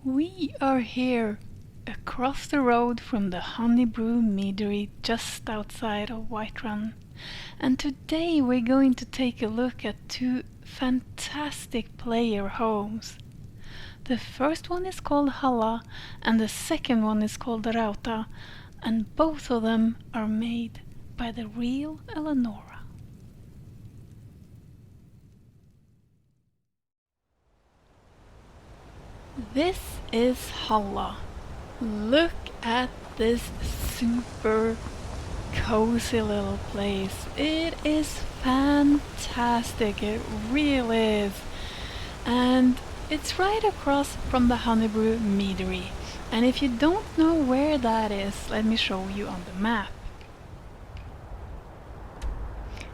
We are here, across the road from the Honeybrew Meadery just outside of Whiterun. And today we're going to take a look at two fantastic player homes. The first one is called Hala and the second one is called Routa, and both of them are made by TheRealElinora. This is Hala. Look at this super cozy little place. It is fantastic, it really is. And it's right across from the Honeybrew Meadery. And if you don't know where that is, let me show you on the map.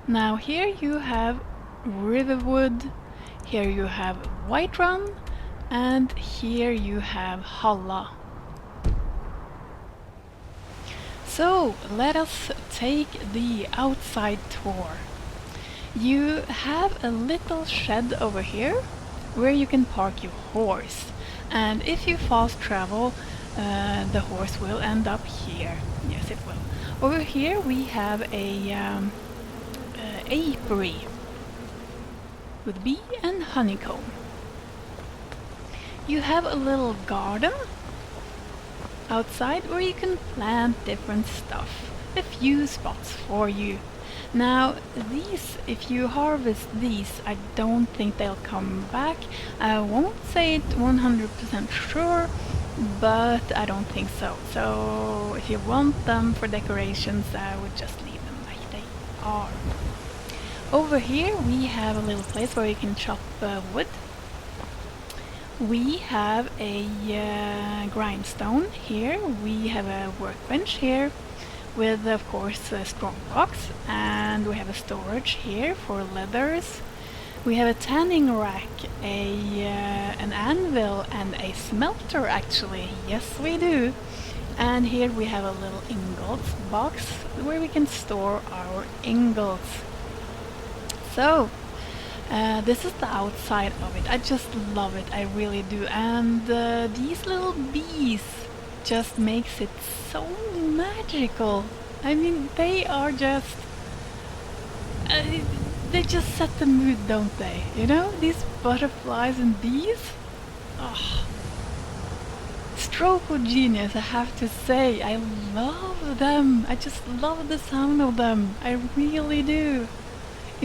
Now here you have Riverwood, here you have Whiterun, and here you have Hala. So let us take the outside tour. You have a little shed over here where you can park your horse, and if you fast travel the horse will end up here. Yes, it will. Over here we have a apiary with bee and honeycomb. You have a little garden outside where you can plant different stuff. A few spots for you. Now these, if you harvest these, I don't think they'll come back. I won't say it 100% sure, but I don't think so. So if you want them for decorations, I would just leave them like they are. Over here we have a little place where you can chop wood. We have a grindstone here, we have a workbench here with of course a strong box, and we have a storage here for leathers. We have a tanning rack, an anvil and a smelter actually, yes we do. And here we have a little ingots box where we can store our ingots. So this is the outside of it. I just love it, I really do. And these little bees just makes it so magical. I mean, they are just... they just set the mood, don't they? You know, these butterflies and bees? Oh, stroke of genius, I have to say. I love them. I just love the sound of them. I really do.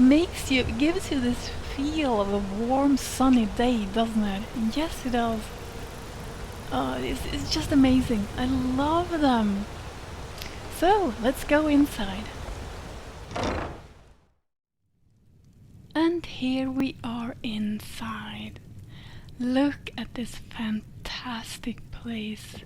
It gives you this feel of a warm sunny day, doesn't it? Yes, it does. It's just amazing. I love them. So, let's go inside. And here we are inside. Look at this fantastic place.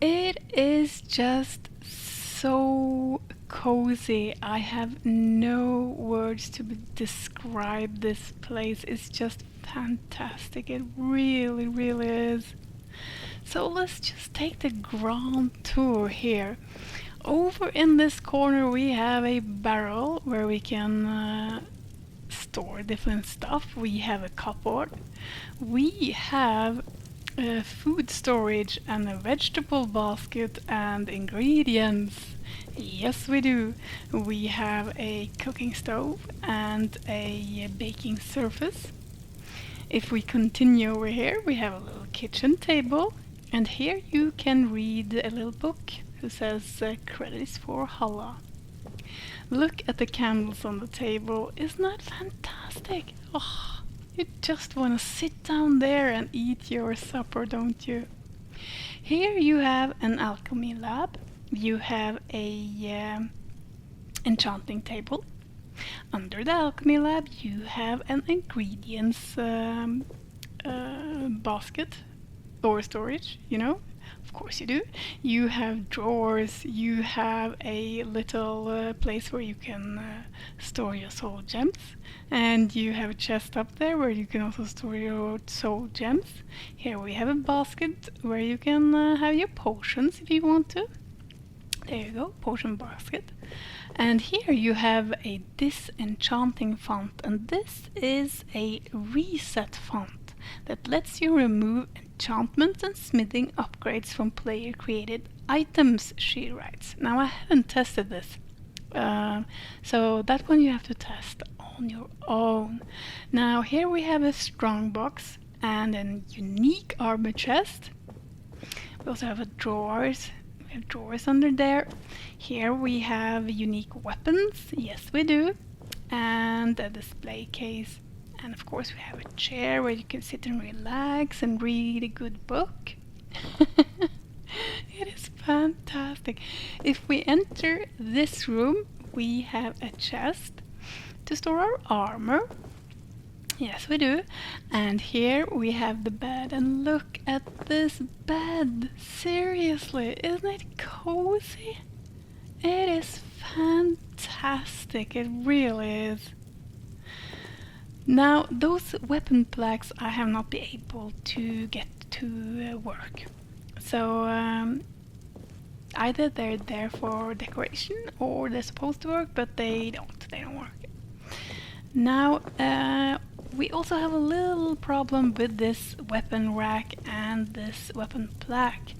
It is just so cozy. I have no words to describe this place. It's just fantastic. It really, really is. So let's just take the grand tour here. Over in this corner we have a barrel where we can store different stuff. We have a cupboard. We have food storage and a vegetable basket and ingredients. Yes, we do. We have a cooking stove and a baking surface. If we continue over here, we have a little kitchen table, and here you can read a little book that says credits for Hala. Look at the candles on the table. Isn't that fantastic? Oh, you just want to sit down there and eat your supper, don't you? Here you have an alchemy lab. You have a enchanting table. Under the alchemy lab you have an ingredients basket or storage, you know. Of course you do. You have drawers, you have a little place where you can store your soul gems, and you have a chest up there where you can also store your soul gems. Here we have a basket where you can have your potions if you want to. There you go, potion basket. And here you have a disenchanting font, and this is a reset font that lets you remove enchantments and smithing upgrades from player-created items, she writes. Now, I haven't tested this, so that one you have to test on your own. Now, here we have a strong box and a unique armor chest. We also have drawers. We have drawers under there. Here we have unique weapons. Yes, we do. And a display case. And of course we have a chair where you can sit and relax and read a good book. It is fantastic. If we enter this room, we have a chest to store our armor. Yes, we do. And here we have the bed. And look at this bed. Seriously, isn't it cozy? It is fantastic. It really is. Now, those weapon plaques I have not been able to get to work. So, either they're there for decoration or they're supposed to work, but they don't work. Now, we also have a little problem with this weapon rack and this weapon plaque.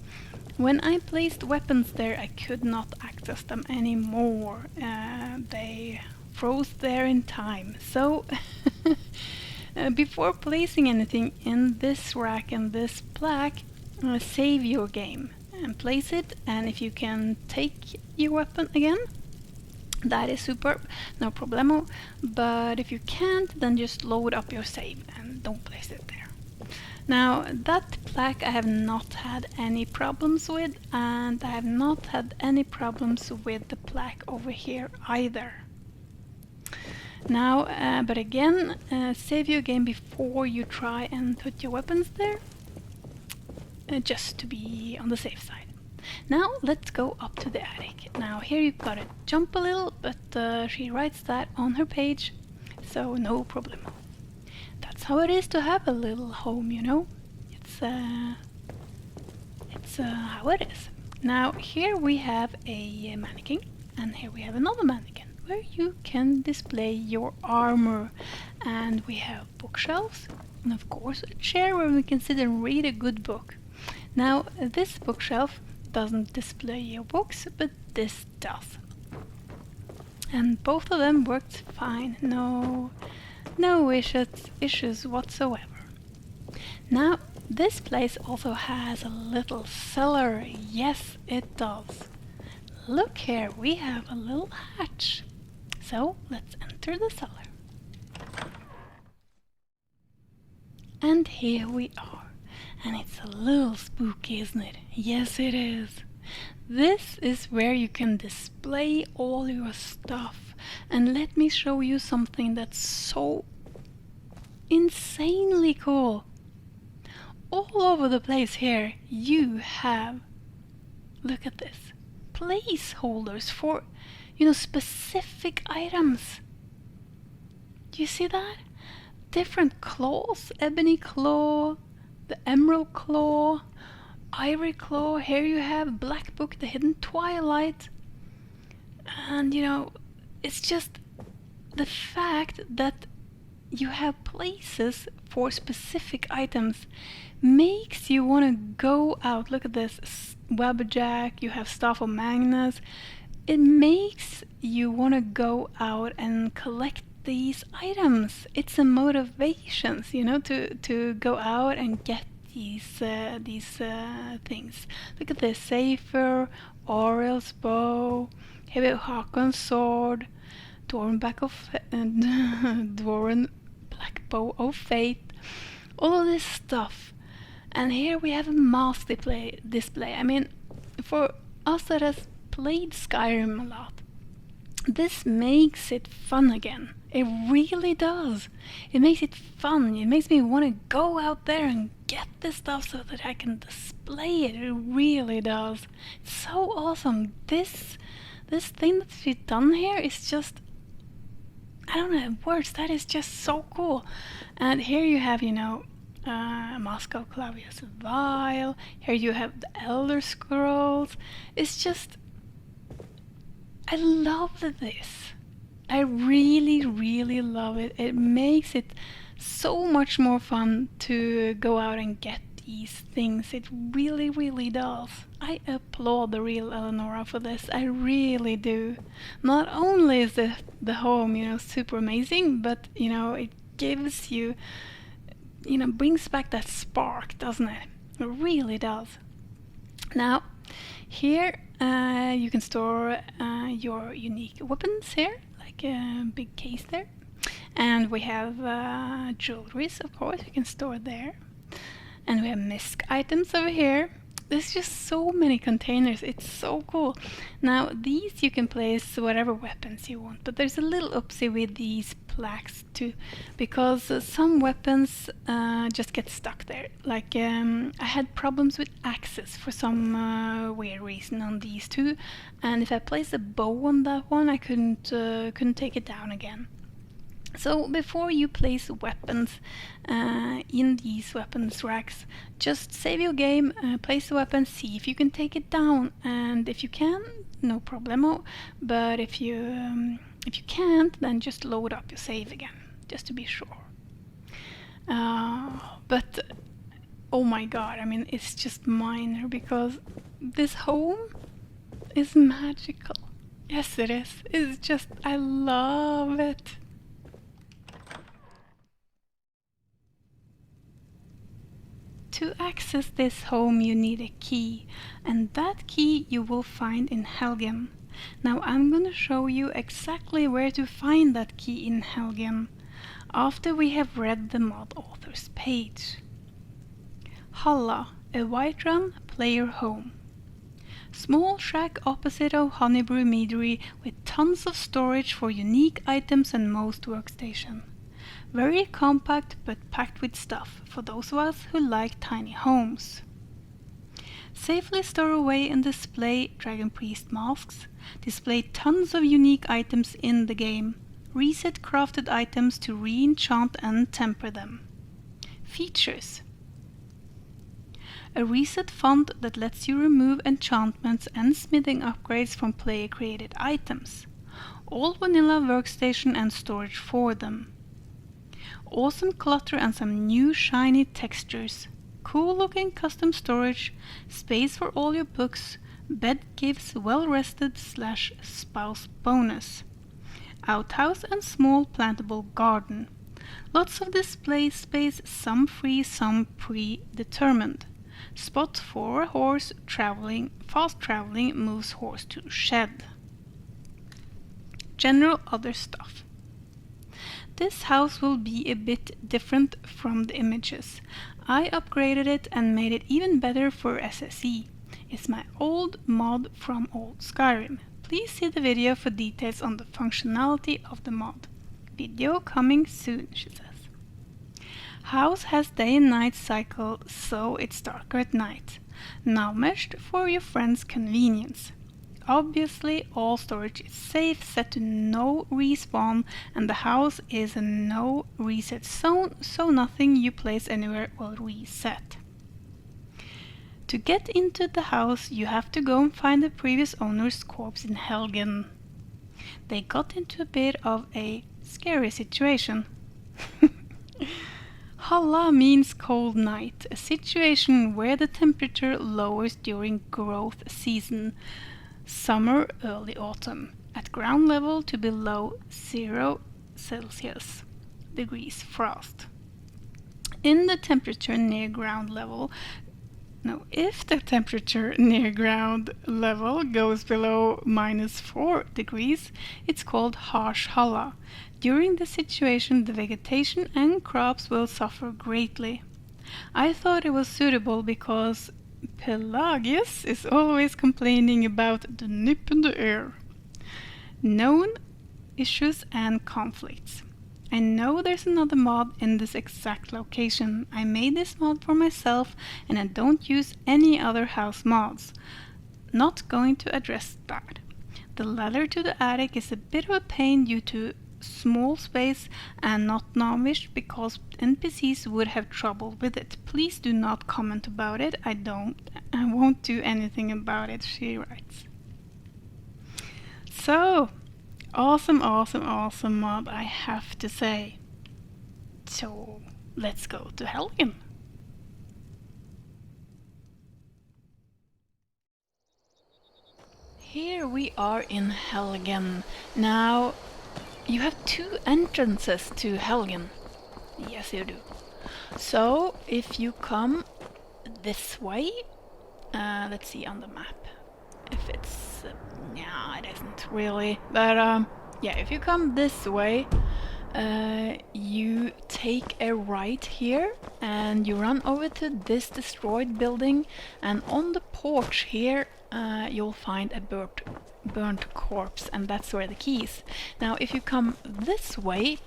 When I placed weapons there, I could not access them anymore. They froze there in time. So before placing anything in this rack and this plaque, save your game and place it, and if you can take your weapon again, that is superb, no problemo. But if you can't, then just load up your save and don't place it there. Now, that plaque I have not had any problems with, and I have not had any problems with the plaque over here either. Now, but again, save your game before you try and put your weapons there, just to be on the safe side. Now, let's go up to the attic. Now, here you've got to jump a little, but she writes that on her page, so no problem. That's how it is to have a little home, you know. It's how it is. Now, here we have a mannequin, and here we have another mannequin, where you can display your armor. And we have bookshelves, and of course a chair where we can sit and read a good book. Now, this bookshelf doesn't display your books, but this does. And both of them worked fine. No issues whatsoever. Now, this place also has a little cellar. Yes, it does. Look here, we have a little hatch. So, let's enter the cellar. And here we are. And it's a little spooky, isn't it? Yes, it is. This is where you can display all your stuff. And let me show you something that's so insanely cool. All over the place here, you have, look at this, placeholders for, specific items. Do you see that? Different claws, ebony claw, the emerald claw, ivory claw. Here you have Black Book, the Hidden Twilight. And it's just the fact that you have places for specific items makes you want to go out. Look at this, Webberjack, you have Staff of Magnus. It makes you want to go out and collect these items. It's a motivation, to go out and get these things. Look at this, Safer, Oriel's bow, here we have Hakon's sword, Dwarven Black Bow of Fate, all of this stuff. And here we have a mask display. I mean, for us that has played Skyrim a lot, this makes it fun again. It really does. It makes it fun. It makes me want to go out there and get this stuff so that I can display it. It really does. It's so awesome. This thing that's been done here is just, I don't know words. That is just so cool. And here you have, Mask of Clavius Vial. Here you have the Elder Scrolls. It's just, I love this. I really, really love it. It makes it so much more fun to go out and get these things. It really, really does. I applaud TheRealElinora for this. I really do. Not only is the home, super amazing, but, it gives you, brings back that spark, doesn't it? It really does. Now, here you can store your unique weapons here, like a big case there. And we have jewelries, of course, you can store there. And we have misc items over here. There's just so many containers, it's so cool. Now, these you can place whatever weapons you want, but there's a little oopsie with these plaques too, because some weapons just get stuck there. Like, I had problems with axes for some weird reason on these two, and if I placed a bow on that one, I couldn't take it down again. So before you place weapons in these weapons racks, just save your game, place the weapon, see if you can take it down, and if you can, no problemo. But if you can't, then just load up your save again, just to be sure. But oh my god, I mean, it's just minor because this home is magical. Yes, it is. It's just, I love it. To access this home you need a key, and that key you will find in Helgen. Now I'm gonna show you exactly where to find that key in Helgen, after we have read the mod author's page. Hala, a Whiterun player home. Small shack opposite of Honeybrew Meadery with tons of storage for unique items and most workstation. Very compact but packed with stuff for those of us who like tiny homes. Safely store away and display Dragon Priest masks. Display tons of unique items in the game. Reset crafted items to re-enchant and temper them. Features: a reset font that lets you remove enchantments and smithing upgrades from player created items. All vanilla workstation and storage for them. Awesome clutter and some new shiny textures. Cool looking custom storage. Space for all your books. Bed gives well rested / spouse bonus. Outhouse and small plantable garden. Lots of display space, some free, some predetermined. Spot for a horse traveling. Fast traveling moves horse to shed. General other stuff. This house will be a bit different from the images. I upgraded it and made it even better for SSE. It's my old mod from old Skyrim. Please see the video for details on the functionality of the mod. Video coming soon, she says. House has day and night cycle, so it's darker at night. Now meshed for your friend's convenience. Obviously, all storage is safe, set to no respawn, and the house is a no reset zone, so nothing you place anywhere will reset. To get into the house, you have to go and find the previous owner's corpse in Helgen. They got into a bit of a scary situation. Hala means cold night, a situation where the temperature lowers during growth season. Summer, early autumn, at ground level to below 0 Celsius degrees frost. If the temperature near ground level goes below -4 degrees, it's called harsh Hala. During this situation, the vegetation and crops will suffer greatly. I thought it was suitable because Pelagius is always complaining about the nip in the air. Known issues and conflicts. I know there's another mod in this exact location. I made this mod for myself and I don't use any other house mods. Not going to address that. The ladder to the attic is a bit of a pain due to small space and not novish because NPCs would have trouble with it. Please do not comment about it. I won't do anything about it, she writes. So, awesome mod, I have to say. So, let's go to Helgen. Here we are in Helgen. Now, you have two entrances to Helgen. Yes, you do. So, if you come this way, let's see on the map if it's... yeah, it isn't really. But, yeah, if you come this way, you take a right here and you run over to this destroyed building, and on the porch here you'll find a burnt corpse, and that's where the key is. Now if you come this way,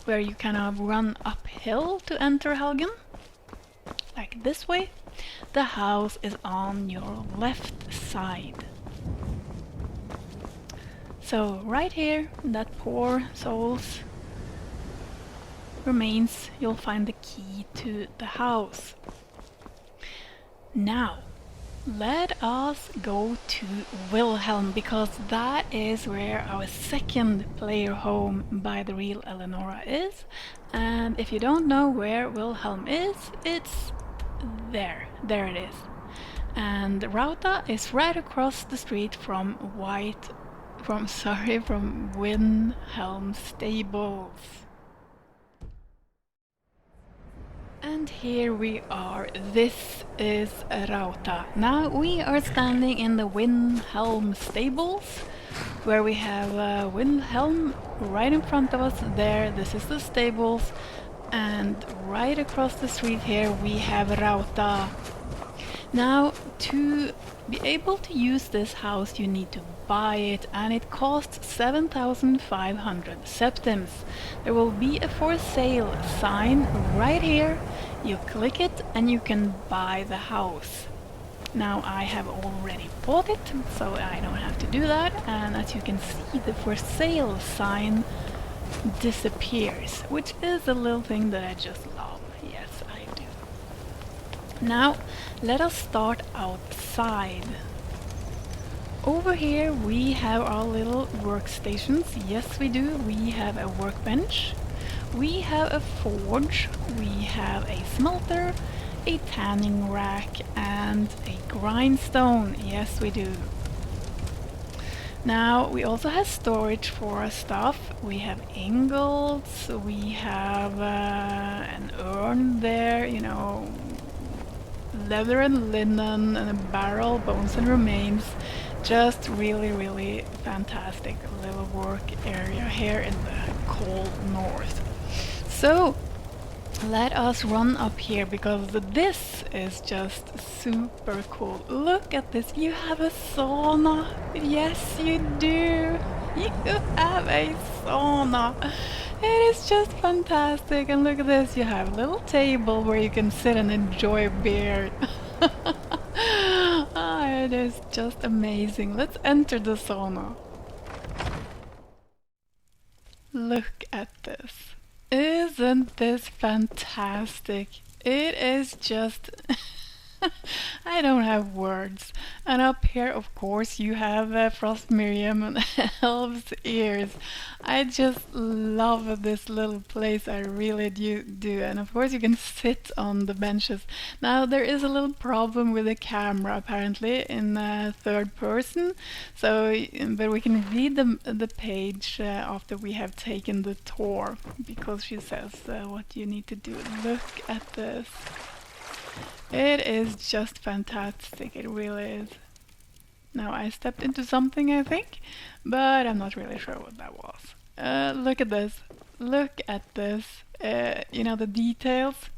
where you kind of run uphill to enter Helgen, like this way, the house is on your left side. So right here, that poor soul's remains, you'll find the key to the house. Now, let us go to Wilhelm, because that is where our second player home by TheRealElinora is. And if you don't know where Wilhelm is, it's there. There it is. And Routa is right across the street from Wilhelm Stables. And here we are. This is Routa. Now we are standing in the Wilhelm Stables, where we have Wilhelm right in front of us there. This is the stables, and right across the street here we have Routa. Now, to be able to use this house you need to buy it, and it costs 7,500 septims. There will be a for sale sign right here. You click it and you can buy the house. Now I have already bought it, so I don't have to do that, and as you can see, the for sale sign disappears, which is a little thing that I just love. Yes, I do. Now let us start outside. Over here we have our little workstations. Yes, we do. We have a workbench, we have a forge, we have a smelter, a tanning rack, and a grindstone. Yes, we do. Now we also have storage for our stuff. We have ingots, we have an urn there, you know, leather and linen, and a barrel, bones and remains. Just really fantastic little work area here in the cold north. So let us run up here, because this is just super cool. Look at this, you have a sauna. Yes, you do. You have a sauna. It is just fantastic. And look at this, you have a little table where you can sit and enjoy beer. It is just amazing. Let's enter the sauna. Look at this. Isn't this fantastic? It is just... I don't have words. And up here, of course, you have Frost Miriam and Elf's Ears. I just love this little place, I really do. And of course you can sit on the benches. Now there is a little problem with the camera apparently in third person. So, but we can read the page after we have taken the tour, because she says what you need to do. Look at this. It is just fantastic, it really is. Now I stepped into something, I think, but I'm not really sure what that was. Look at this. Look at this. You know, the details.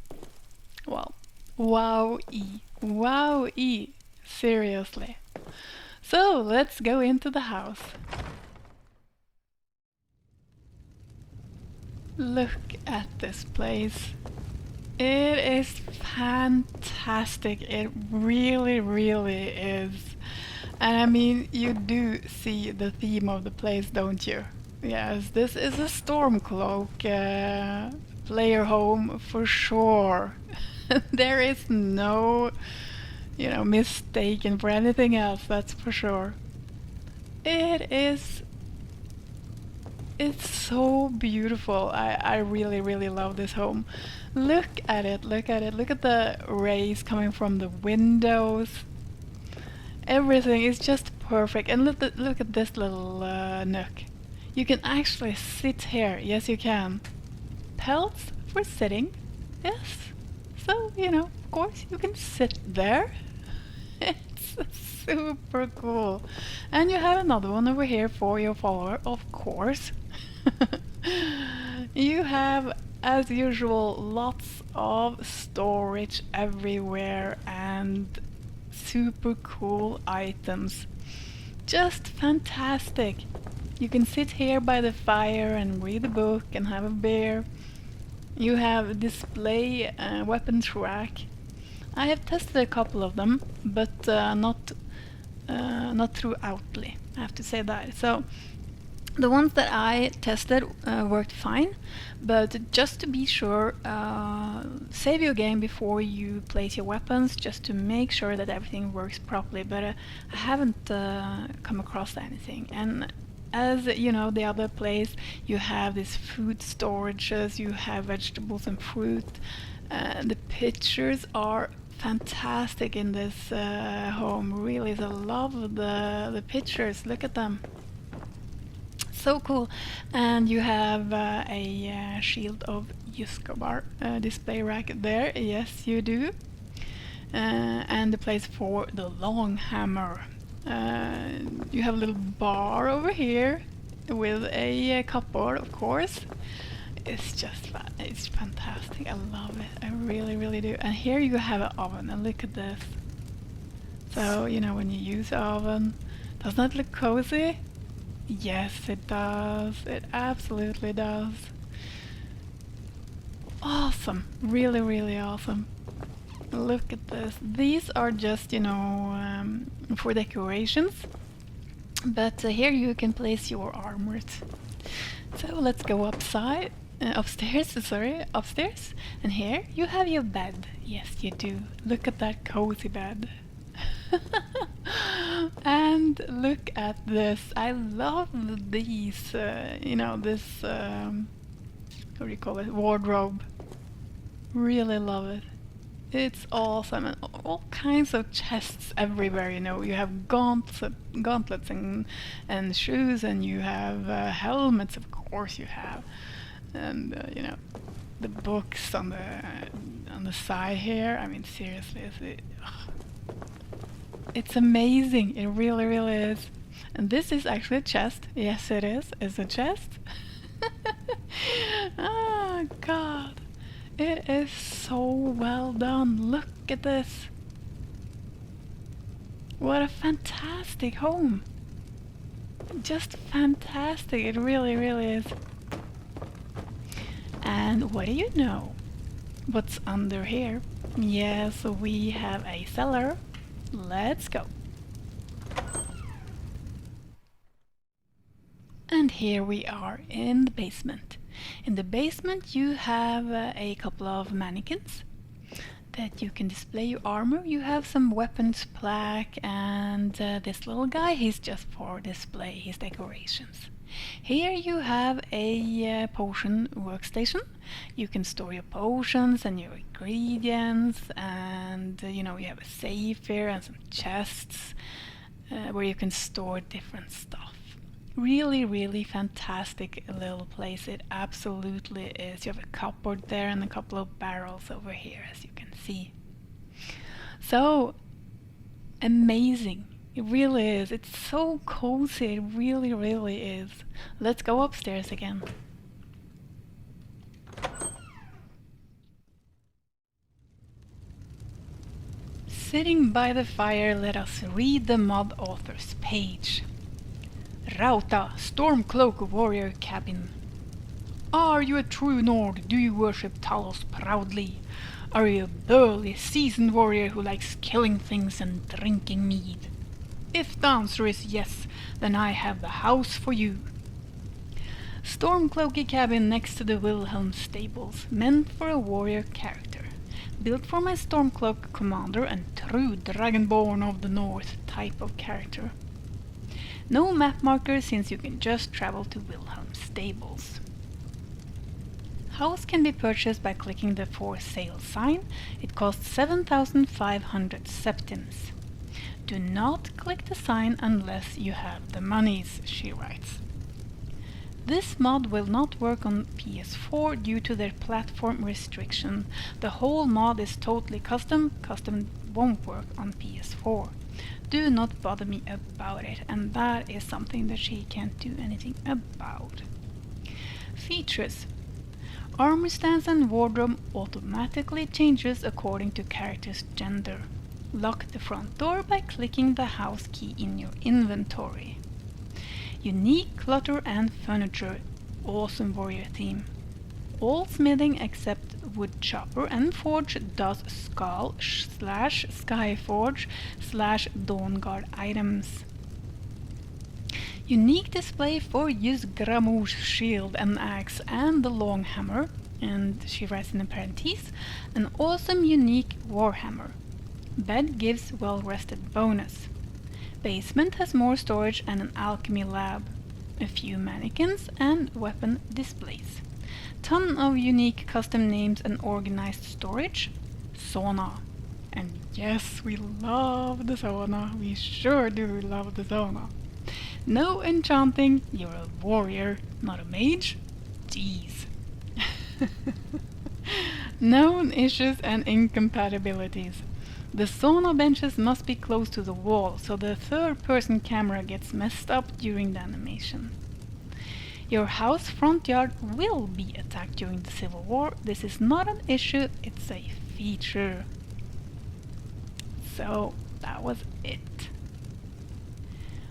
Well, wow-y. Wow-y. Seriously. So, let's go into the house. Look at this place. It is fantastic. It really is. And I mean, you do see the theme of the place, don't you? Yes, this is a Stormcloak player home for sure. There is no, you know, mistaken for anything else, that's for sure. It's so beautiful. I really love this home. Look at it, look at it. Look at the rays coming from the windows. Everything is just perfect. And look at this little nook. You can actually sit here. Yes, you can. Pelts for sitting. Yes. So, you know, of course, you can sit there. It's super cool. And you have another one over here for your follower, of course. You have, as usual, lots of storage everywhere and super cool items. Just fantastic. You can sit here by the fire and read a book and have a beer. You have a display weapon rack. I have tested a couple of them, but not throughoutly, I have to say that. So the ones that I tested worked fine, but just to be sure, save your game before you place your weapons, just to make sure that everything works properly. But I haven't come across anything. And as you know, the other place, you have these food storages, you have vegetables and fruit. The pictures are fantastic in this home. Really, I love the pictures. Look at them. So cool. And you have a shield of Yuskobar display rack there. Yes, you do. And the place for the long hammer. You have a little bar over here with a cupboard, of course. It's just it's fantastic. I love it. I really, really do. And here you have an oven, and look at this. So, you know, when you use the oven, doesn't that look cozy? Yes, it does. It absolutely does. Awesome. Really, really awesome. Look at this. These are just, you know, for decorations. But here you can place your armors. So let's go upstairs. And here you have your bed. Yes, you do. Look at that cozy bed. And look at this. I love these, you know, this, what do you call it, wardrobe. Really love it. It's awesome. And all kinds of chests everywhere, you know. You have gauntlets and shoes, and you have helmets, of course you have. And, you know, the books on the side here. I mean, seriously, it's amazing. It really, really is. And this is actually a chest. Yes, it is. It's a chest. Oh, God. It is so well done. Look at this. What a fantastic home. Just fantastic. It really, really is. And what do you know? What's under here? Yes, we have a cellar. Let's go. And here we are in the basement. In the basement you have a couple of mannequins that you can display your armor. You have some weapons plaque, and this little guy, he's just for display, his decorations. Here you have a potion workstation. You can store your potions and your ingredients, and you know, you have a safe here and some chests where you can store different stuff. Really, really fantastic little place. It absolutely is. You have a cupboard there and a couple of barrels over here, as you can see. So amazing. It really is. It's so cozy. It really, really is. Let's go upstairs again. Sitting by the fire, let us read the mod author's page. Routa, Stormcloak and Warrior cabin. Are you a true Nord? Do you worship Talos proudly? Are you a burly, seasoned warrior who likes killing things and drinking mead? If the answer is yes, then I have the house for you. Stormcloaky cabin next to the Wilhelm stables, meant for a warrior character. Built for my Stormcloak commander and true Dragonborn of the North type of character. No map marker, since you can just travel to Wilhelm stables. House can be purchased by clicking the for sale sign. It costs 7,500 septims. Do not click the sign unless you have the monies, she writes. This mod will not work on PS4 due to their platform restriction. The whole mod is totally custom. Custom won't work on PS4. Do not bother me about it, and that is something that she can't do anything about. Features. Armor stance and wardrobe automatically changes according to character's gender. Lock the front door by clicking the house key in your inventory. Unique clutter and furniture. Awesome warrior theme. All smithing except wood chopper and forge does skull/skyforge/dawnguard items. Unique display for use Gramou's shield and axe and the long hammer, and she writes in the parentheses, an awesome unique warhammer. Bed gives well-rested bonus. Basement has more storage and an alchemy lab. A few mannequins and weapon displays. Ton of unique custom names and organized storage. Sauna. And yes, we love the sauna. We sure do love the sauna. No enchanting, you're a warrior, not a mage. Jeez. Known issues and incompatibilities. The sauna benches must be close to the wall, so the third-person camera gets messed up during the animation. Your house front yard will be attacked during the Civil War. This is not an issue, it's a feature. So, that was it.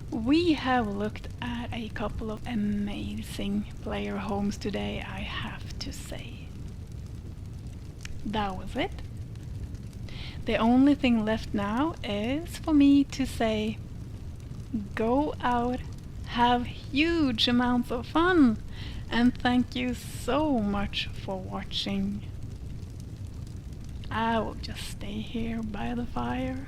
We have looked at a couple of amazing player homes today, I have to say. That was it. The only thing left now is for me to say, go out, have huge amounts of fun, and thank you so much for watching. I will just stay here by the fire